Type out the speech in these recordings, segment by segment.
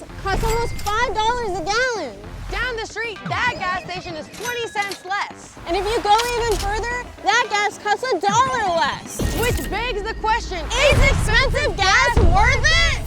gas costs almost $5 a gallon. Down the street, that gas station is 20 cents less. And if you go even further, that gas costs $1 less. Which begs the question, Is expensive gas worth it?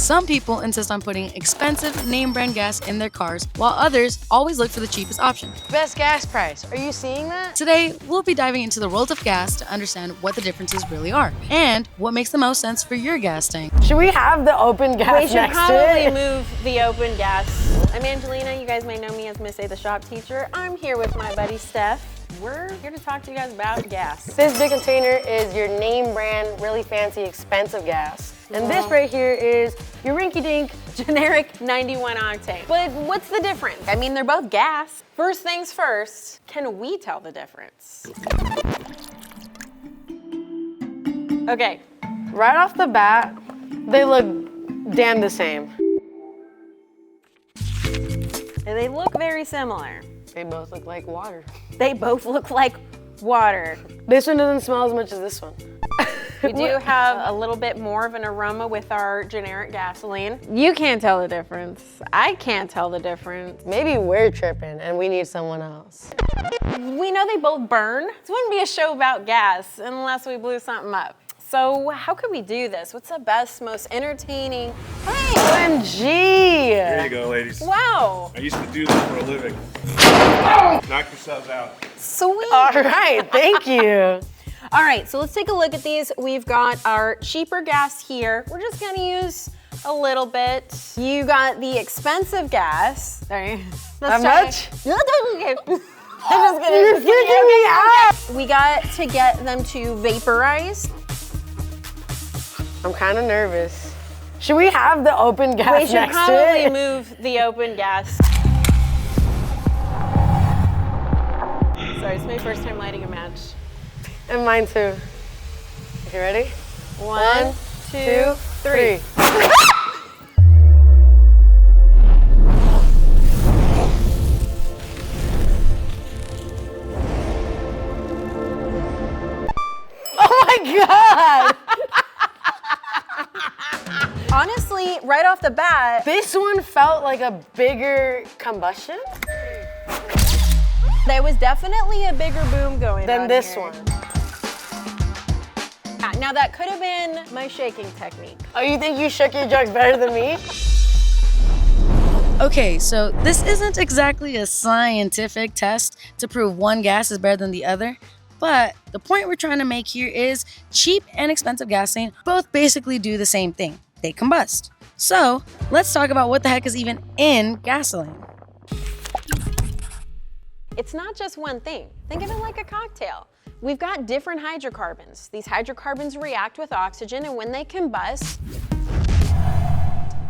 Some people insist on putting expensive name brand gas in their cars, while others always look for the cheapest option. best gas price? Are you seeing that? Today, we'll be diving into the world of gas to understand what the differences really are and what makes the most sense for your gas tank. Should we have the open gas We should next to probably it? move the open gas. I'm Angelina. You guys may know me as Miss A, the shop teacher. I'm here with my buddy Steph. We're here to talk to you guys about gas. This big container is your name brand, really fancy, expensive gas. And this right here is your rinky-dink Generic 91 octane. But what's the difference? I mean, they're both gas. First things first, can we tell the difference? Okay, right off the bat, they look damn the same. they look very similar. They both look like water. They both look like water. This one doesn't smell as much as this one. We do have a little bit more of an aroma with our generic gasoline. You can't tell the difference. I can't tell the difference. Maybe we're tripping and we need someone else. We know they both burn. This wouldn't be a show about gas unless we blew something up. So how could we do this? What's the best, most entertaining? Hey! OMG! There you go, ladies. Wow! I used to do this for a living. Knock yourselves out. Sweet! All right, thank you. All right, so let's take a look at these. We've got our cheaper gas here. We're just gonna use a little bit. You got the expensive gas. Sorry. How much? No, that's okay. I'm just kidding. You're freaking me out! We got to get them to vaporize. I'm kind of nervous. Should we have the open gas We should next to probably it? move the open gas. Sorry, it's my first time lighting a match. And mine too. Okay, ready? One, two, three. Oh my God! Honestly, right off the bat, This one felt like a bigger combustion there was definitely a bigger boom going on than this here. one. Yeah, now that could have been my shaking technique. Oh, you think you shook your jugs better than me? Okay, so this isn't exactly a scientific test to prove one gas is better than the other, but the point we're trying to make here is cheap and expensive gasoline both basically do the same thing. They combust. So let's talk about what the heck is even in gasoline. It's not just one thing. Think of it like a cocktail. We've got different hydrocarbons. These hydrocarbons react with oxygen, and when they combust,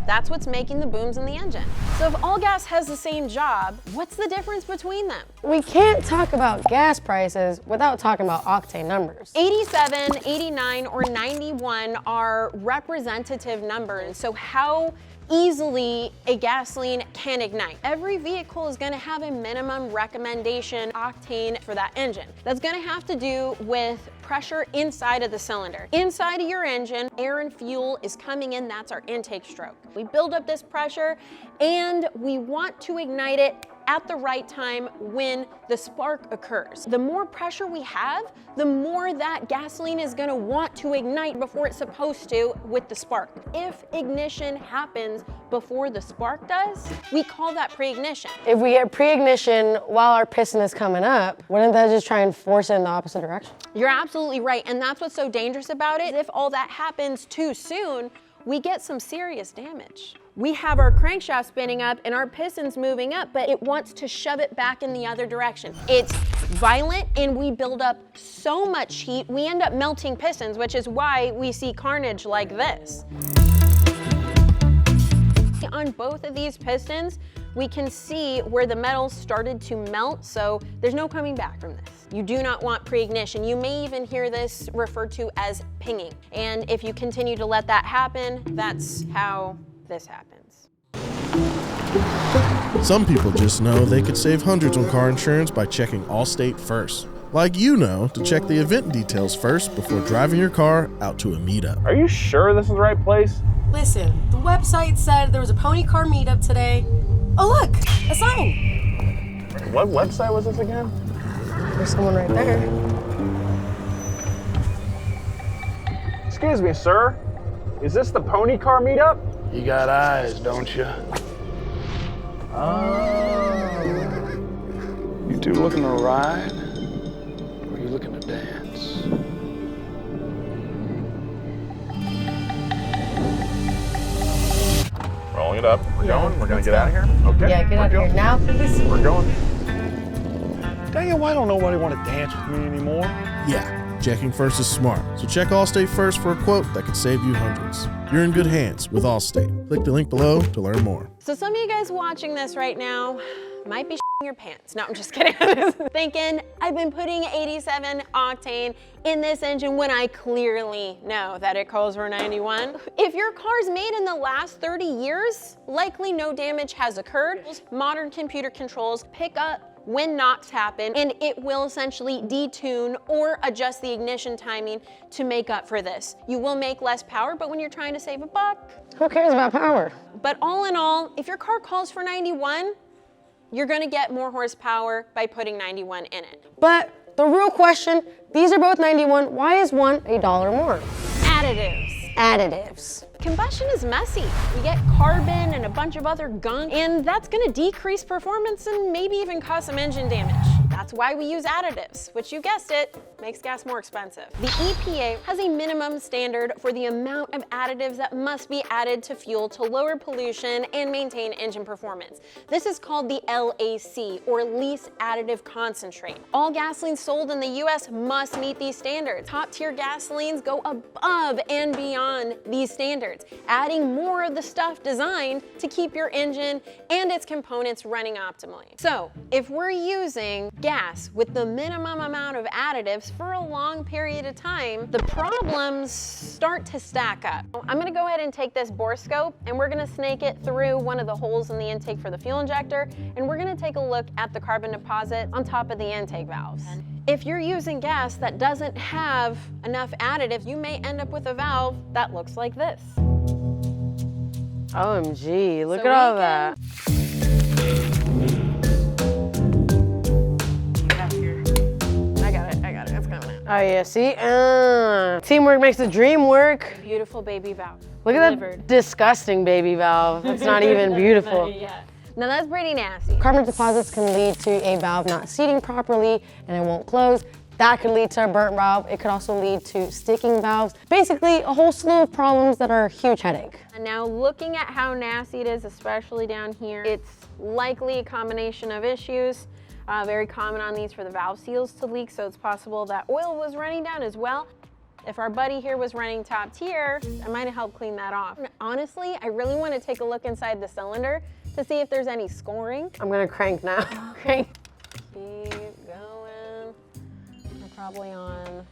that's what's making the booms in the engine. So if all gas has the same job, what's the difference between them? We can't talk about gas prices without talking about octane numbers. 87, 89, or 91 are representative numbers. So how easily a gasoline can ignite. Every vehicle is going to have a minimum recommendation octane for that engine. That's going to have to do with pressure inside of the cylinder. Inside of your engine, air and fuel is coming in, that's our intake stroke. We build up this pressure and we want to ignite it at the right time when the spark occurs. The more pressure we have, the more that gasoline is gonna want to ignite before it's supposed to with the spark. If ignition happens before the spark does, we call that pre-ignition. If we get pre-ignition while our piston is coming up, wouldn't that just try and force it in the opposite direction? You're absolutely right, and that's what's so dangerous about it. If all that happens too soon, we get some serious damage. We have our crankshaft spinning up and our piston's moving up, but it wants to shove it back in the other direction. It's violent and we build up so much heat, we end up melting pistons, which is why we see carnage like this. On both of these pistons, we can see where the metal started to melt, so there's no coming back from this. You do not want pre-ignition. You may even hear this referred to as pinging. And if you continue to let that happen, that's how this happens. Some people just know they could save hundreds on car insurance by checking Allstate first. Like you know to check the event details first before driving your car out to a meetup. Are you sure this is the right place? Listen, the website said there was a pony car meetup today. Oh look, a sign. What website was this again? There's someone right there. Excuse me, sir. Is this the pony car meetup? You got eyes, don't you? Oh. You two looking to ride? Or are you looking to dance? Rolling it up. We're going. We're gonna get out of here. Okay. Yeah, get out of here now, please. We're going. Dang it, why don't nobody want to dance with me anymore? Yeah, checking first is smart. So check Allstate first for a quote that could save you hundreds. You're in good hands with Allstate. Click the link below to learn more. So some of you guys watching this right now might be shitting your pants. No, I'm just kidding. Thinking, I've been putting 87 octane in this engine when I clearly know that it calls for 91. If your car's made in the last 30 years, likely no damage has occurred. Modern computer controls pick up when knocks happen, and it will essentially detune or adjust the ignition timing to make up for this. You will make less power, but when you're trying to save a buck, Who cares about power? but all in all, if your car calls for 91, you're gonna get more horsepower by putting 91 in it. But the real question, these are both 91. Why is one $1 more? Additives. Additives. Combustion is messy. We get carbon and a bunch of other gunk, and that's gonna decrease performance and maybe even cause some engine damage. That's why we use additives, which you guessed it, makes gas more expensive. The EPA has a minimum standard for the amount of additives that must be added to fuel to lower pollution and maintain engine performance. This is called the LAC, or Least Additive Concentrate. All gasolines sold in the US must meet these standards. Top tier gasolines go above and beyond these standards, adding more of the stuff designed to keep your engine and its components running optimally. So if we're using gas with the minimum amount of additives for a long period of time, the problems start to stack up. I'm gonna go ahead and take this bore scope and we're gonna snake it through one of the holes in the intake for the fuel injector, and we're gonna take a look at the carbon deposit on top of the intake valves. If you're using gas that doesn't have enough additives, you may end up with a valve that looks like this. OMG, look So at all we that. I got it, it's coming out. Oh yeah, see? Teamwork makes the dream work. Beautiful baby valve. Look at that disgusting baby valve. It's not even beautiful. Yeah. Now that's pretty nasty. Carbon deposits can lead to a valve not seating properly and it won't close. That could lead to a burnt valve. It could also lead to sticking valves. Basically, a whole slew of problems that are a huge headache. And now looking at how nasty it is, especially down here, it's likely a combination of issues. Very common on these for the valve seals to leak, so it's possible that oil was running down as well. If our buddy here was running top tier, I might have helped clean that off. Honestly, I really want to take a look inside the cylinder to see if there's any scoring. I'm gonna crank now. Crank. Keep going. We're probably on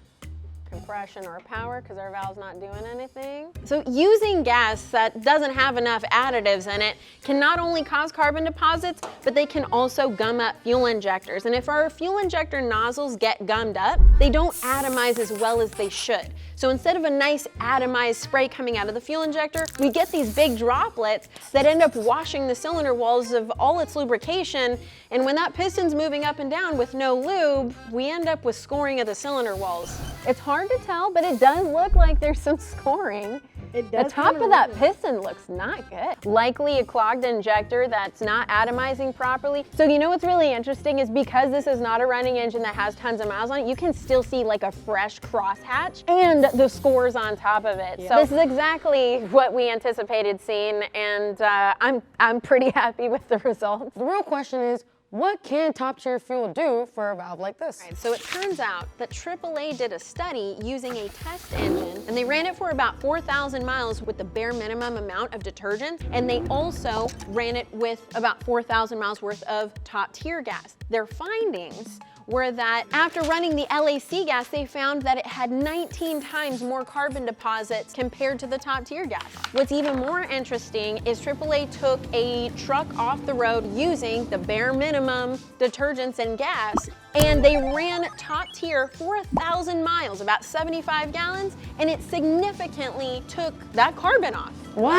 compression or power because our valve's not doing anything. So using gas that doesn't have enough additives in it can not only cause carbon deposits, but they can also gum up fuel injectors. And if our fuel injector nozzles get gummed up, they don't atomize as well as they should. So instead of a nice atomized spray coming out of the fuel injector, we get these big droplets that end up washing the cylinder walls of all its lubrication. And when that piston's moving up and down with no lube, we end up with scoring of the cylinder walls. It's hard to tell, but it does look like there's some scoring. The top of that piston looks not good. Likely a clogged injector that's not atomizing properly. So you know what's really interesting is because this is not a running engine that has tons of miles on it, you can still see like a fresh crosshatch and the scores on top of it. So this is exactly what we anticipated seeing, and I'm pretty happy with the results. The real question is, what can top tier fuel do for a valve like this? Right, so it turns out that AAA did a study using a test engine, and they ran it for about 4,000 miles with the bare minimum amount of detergent, and they also ran it with about 4,000 miles worth of top tier gas. Their findings were that after running the LAC gas, they found that it had 19 times more carbon deposits compared to the top tier gas. What's even more interesting is AAA took a truck off the road using the bare minimum detergents and gas, and they ran top tier for 1,000 miles, about 75 gallons, and it significantly took that carbon off. What?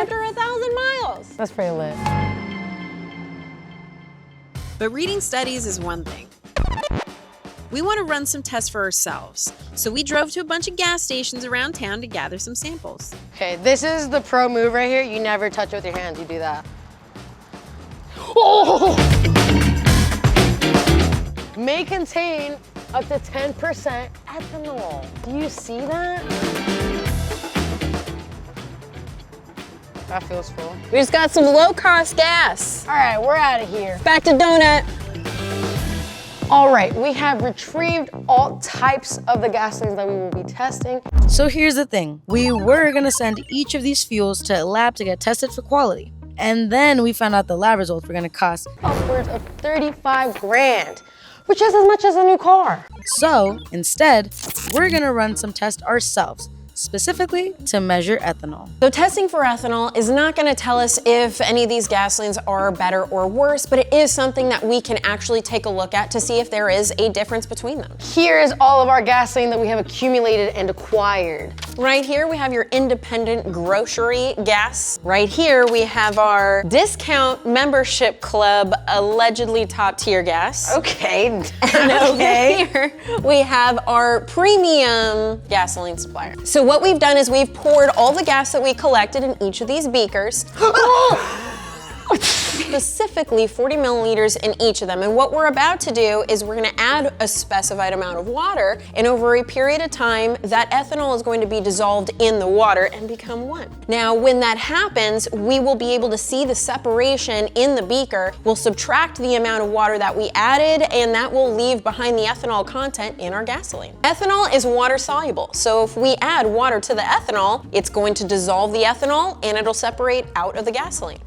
After 1,000 miles. That's pretty lit. But reading studies is one thing. We want to run some tests for ourselves, so we drove to a bunch of gas stations around town to gather some samples. Okay, this is the pro move right here. You never touch it with your hands, you do that. Oh! May contain up to 10% ethanol. Do you see that? That feels full. We just got some low-cost gas. All right, we're out of here. Back to donut. All right, we have retrieved all types of the gasolines that we will be testing. So here's the thing. We were gonna send each of these fuels to a lab to get tested for quality. And then we found out the lab results were gonna cost Upwards of 35 grand, which is as much as a new car. So instead, we're gonna run some tests ourselves, specifically to measure ethanol. So testing for ethanol is not going to tell us if any of these gasolines are better or worse, but it is something that we can actually take a look at to see if there is a difference between them. Here is all of our gasoline that we have accumulated and acquired. Right here we have your independent grocery gas. Right here we have our discount membership club allegedly top tier gas. Okay. And over here we have our premium gasoline supplier. So what we've done is we've poured all the gas that we collected in each of these beakers. Specifically 40 milliliters in each of them. And what we're about to do is we're gonna add a specified amount of water, and over a period of time, that ethanol is going to be dissolved in the water and become one. Now, when that happens, we will be able to see the separation in the beaker. We'll subtract the amount of water that we added, and that will leave behind the ethanol content in our gasoline. Ethanol is water soluble, so if we add water to the ethanol, it's going to dissolve the ethanol and it'll separate out of the gasoline.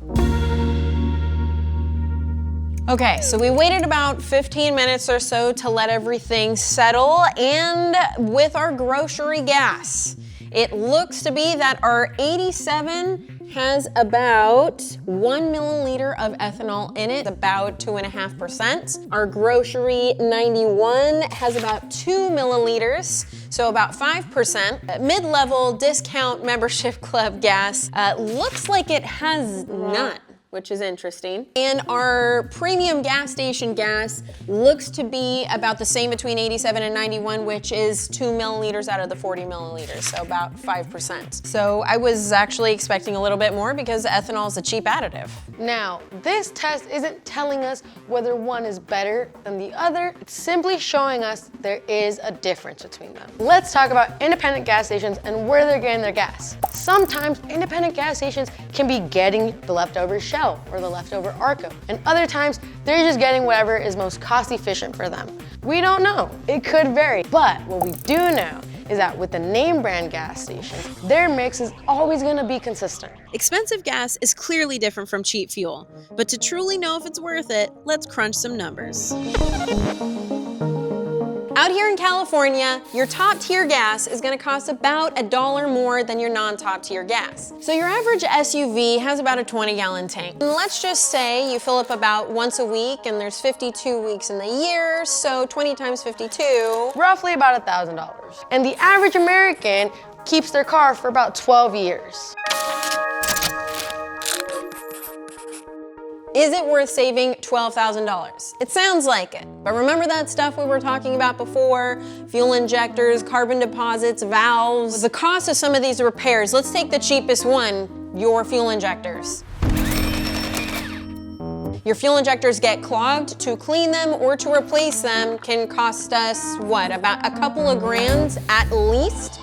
Okay, so we waited about 15 minutes or so to let everything settle, and with our grocery gas, it looks to be that our 87 has about 1 milliliter of ethanol in it, about 2.5%. Our grocery 91 has about 2 milliliters, so about 5%. Mid-level discount membership club gas looks like it has none, which is interesting. And our premium gas station gas looks to be about the same between 87 and 91, which is 2 milliliters out of the 40 milliliters, so about 5%. So I was actually expecting a little bit more because ethanol is a cheap additive. Now, this test isn't telling us whether one is better than the other. It's simply showing us there is a difference between them. Let's talk about independent gas stations and where they're getting their gas. Sometimes independent gas stations can be getting the leftover Shell or the leftover Arco, and other times they're just getting whatever is most cost efficient for them. We don't know, it could vary, but what we do know is that with the name brand gas stations, their mix is always gonna be consistent. Expensive gas is clearly different from cheap fuel, but to truly know if it's worth it, let's crunch some numbers. Out here in California, your top tier gas is gonna cost about $1 more than your non-top tier gas. So your average SUV has about a 20-gallon tank. And let's just say you fill up about once a week and there's 52 weeks in the year, so 20 times 52. Roughly about $1,000. And the average American keeps their car for about 12 years. Is it worth saving $12,000? It sounds like it, but remember that stuff we were talking about before? Fuel injectors, carbon deposits, valves. The cost of some of these repairs, let's take the cheapest one, your fuel injectors. Your fuel injectors get clogged. To clean them or to replace them can cost us, what, about a couple of grand at least?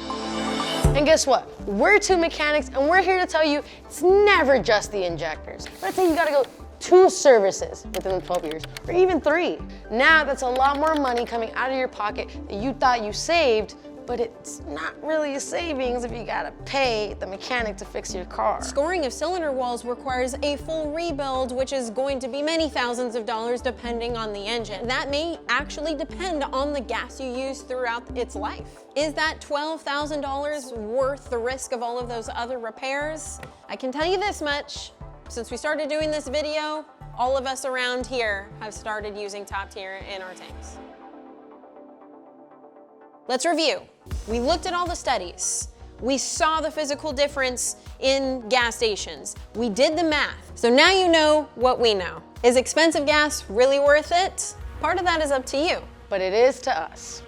And guess what? We're two mechanics and we're here to tell you it's never just the injectors. Let's say you gotta go 2 services within 12 years, or even 3. Now that's a lot more money coming out of your pocket that you thought you saved, but it's not really a savings if you gotta pay the mechanic to fix your car. Scoring of cylinder walls requires a full rebuild, which is going to be many thousands of dollars depending on the engine. That may actually depend on the gas you use throughout its life. Is that $12,000 worth the risk of all of those other repairs? I can tell you this much. Since we started doing this video, all of us around here have started using top tier in our tanks. Let's review. We looked at all the studies. We saw the physical difference in gas stations. We did the math. So now you know what we know. Is expensive gas really worth it? Part of that is up to you. But it is to us.